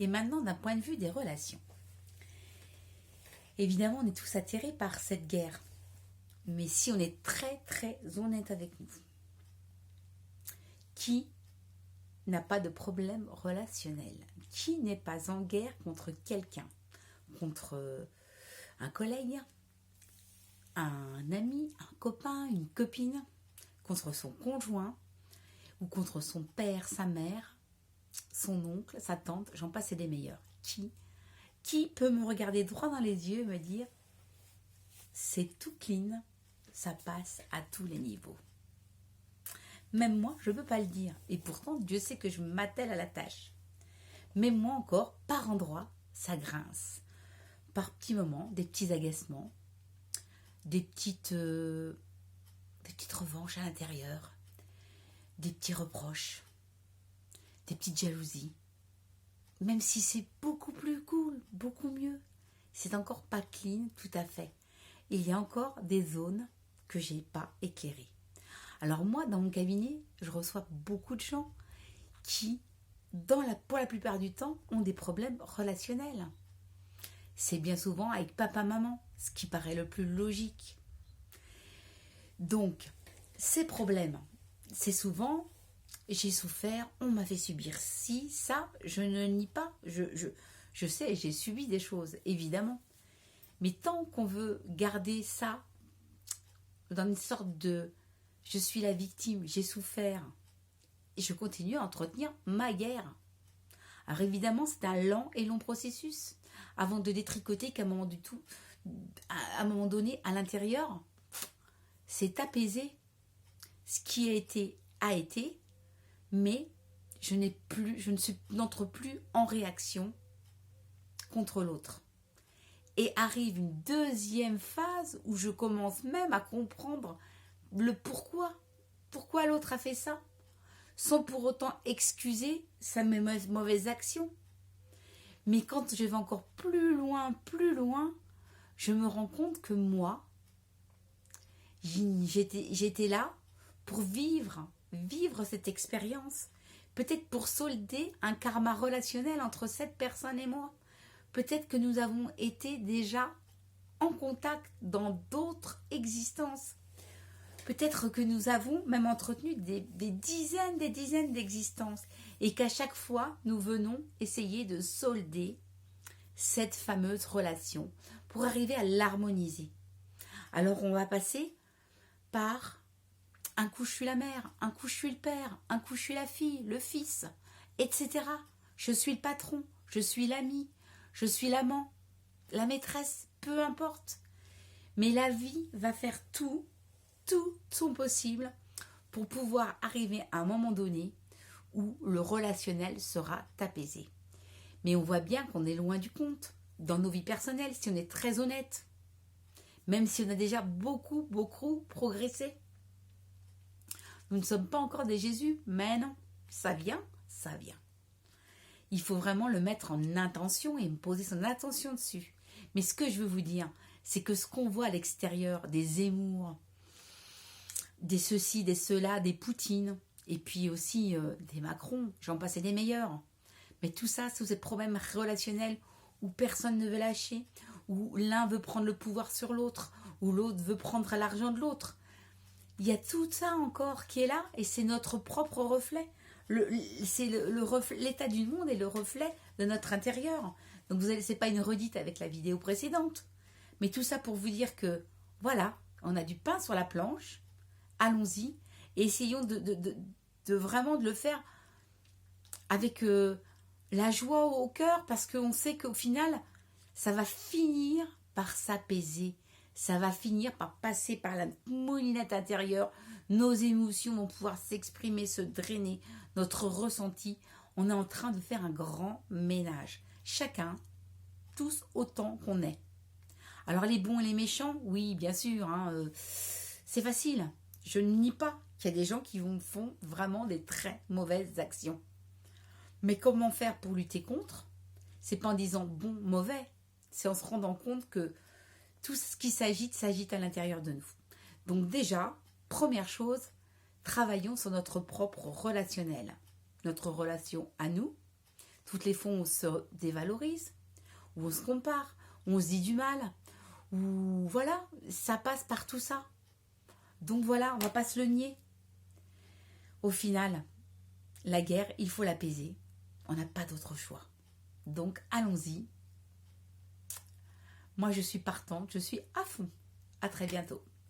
Et maintenant, d'un point de vue des relations. Évidemment, on est tous attirés par cette guerre. Mais si on est très très honnête avec nous, qui n'a pas de problème relationnel? Qui n'est pas en guerre contre quelqu'un? Contre un collègue, un ami, un copain, une copine, contre son conjoint, ou contre son père, sa mère, son oncle, sa tante, j'en passe et des meilleurs. Qui peut me regarder droit dans les yeux et me dire c'est tout clean, ça passe à tous les niveaux. Même moi, je ne peux pas le dire. Et pourtant, Dieu sait que je m'attelle à la tâche. Mais moi encore, par endroits, ça grince. Par petits moments, des petits agacements, des petites revanches à l'intérieur, des petits reproches, des petites jalousies. Même si c'est beaucoup plus cool, beaucoup mieux, c'est encore pas clean tout à fait. Il y a encore des zones que j'ai pas éclairées. Alors moi, dans mon cabinet, je reçois beaucoup de gens qui, pour la plupart du temps, ont des problèmes relationnels. C'est bien souvent avec papa-maman, ce qui paraît le plus logique. Donc, ces problèmes, c'est souvent, j'ai souffert, on m'a fait subir ci, ça, je ne nie pas, je sais, j'ai subi des choses, évidemment. Mais tant qu'on veut garder ça dans une sorte de je suis la victime, j'ai souffert, et je continue à entretenir ma guerre. Alors évidemment, c'est un lent et long processus avant de détricoter qu'à un moment donné, à l'intérieur, c'est apaisé. Ce qui a été, mais je n'entre plus en réaction contre l'autre. Et arrive une deuxième phase où je commence même à comprendre le pourquoi. Pourquoi l'autre a fait ça, sans pour autant excuser sa mauvaise action. Mais quand je vais encore plus loin, je me rends compte que moi, j'étais là pour vivre cette expérience. Peut-être pour solder un karma relationnel entre cette personne et moi. Peut-être que nous avons été déjà en contact dans d'autres existences. Peut-être que nous avons même entretenu des dizaines d'existences et qu'à chaque fois, nous venons essayer de solder cette fameuse relation pour arriver à l'harmoniser. Alors, on va passer par un coup, je suis la mère, un coup, je suis le père, un coup, je suis la fille, le fils, etc. Je suis le patron, je suis l'ami, je suis l'amant, la maîtresse, peu importe. Mais la vie va faire tout son possible pour pouvoir arriver à un moment donné où le relationnel sera apaisé. Mais on voit bien qu'on est loin du compte dans nos vies personnelles, si on est très honnête. Même si on a déjà beaucoup progressé. Nous ne sommes pas encore des Jésus, mais non, ça vient. Il faut vraiment le mettre en intention et me poser son attention dessus. Mais ce que je veux vous dire, c'est que ce qu'on voit à l'extérieur, des Zemmour, des ceci, des cela, des Poutine, et puis aussi des Macron, j'en passe et des meilleurs. Mais tout ça, c'est ces problèmes relationnels où personne ne veut lâcher, où l'un veut prendre le pouvoir sur l'autre, où l'autre veut prendre l'argent de l'autre. Il y a tout ça encore qui est là, et c'est notre propre reflet. C'est l'état du monde est le reflet de notre intérieur. Donc c'est pas une redite avec la vidéo précédente. Mais tout ça pour vous dire que, voilà, on a du pain sur la planche, allons-y, et essayons de vraiment de le faire avec la joie au cœur, parce qu'on sait qu'au final, ça va finir par s'apaiser. Ça va finir par passer par la moulinette intérieure. Nos émotions vont pouvoir s'exprimer, se drainer. Notre ressenti. On est en train de faire un grand ménage. Chacun, tous autant qu'on est. Alors les bons et les méchants, oui, bien sûr. C'est facile. Je ne nie pas qu'il y a des gens qui font vraiment des très mauvaises actions. Mais comment faire pour lutter contre? C'est pas en disant bon, mauvais. C'est en se rendant compte que tout ce qui s'agite à l'intérieur de nous. Donc déjà, première chose, travaillons sur notre propre relationnel. Notre relation à nous, Toutes les fois où on se dévalorise, où on se compare, où on se dit du mal, où voilà, ça passe par tout ça. Donc voilà, on va pas se le nier. Au final, la guerre, il faut l'apaiser. On n'a pas d'autre choix. Donc allons-y. Moi, je suis partante, je suis à fond. À très bientôt.